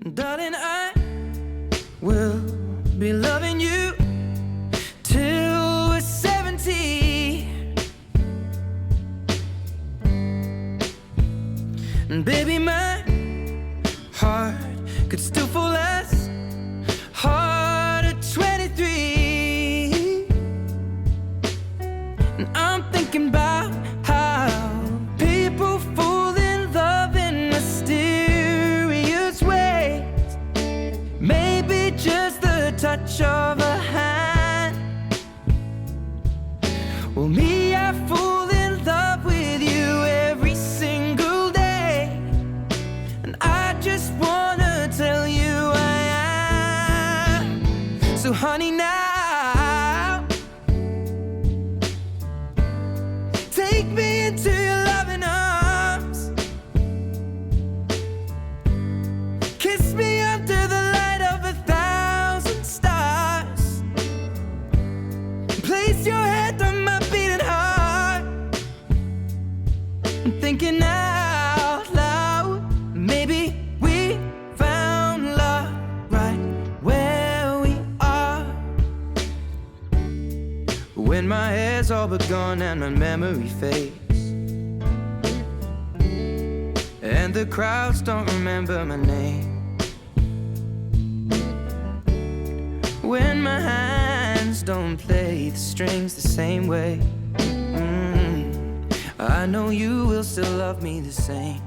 Darling, I will be loving you till we're 70. And baby, my heart could still fall as hard at 23. And I'm thinking about how people fall in love in mysterious ways. Maybe just the touch of a hand. Well, me, I fall in love with you every single day. And I just wanna tell you I am. So honey, now take me into your loving arms. Kiss me under the light of 1,000 stars. Place your head on my beating heart. I'm thinking out loud, maybe we found love right where we are. When my hair's all but gone and my memory fades, and the crowds don't remember my name. When my hands don't play the strings the same way, I know you will still love me the same.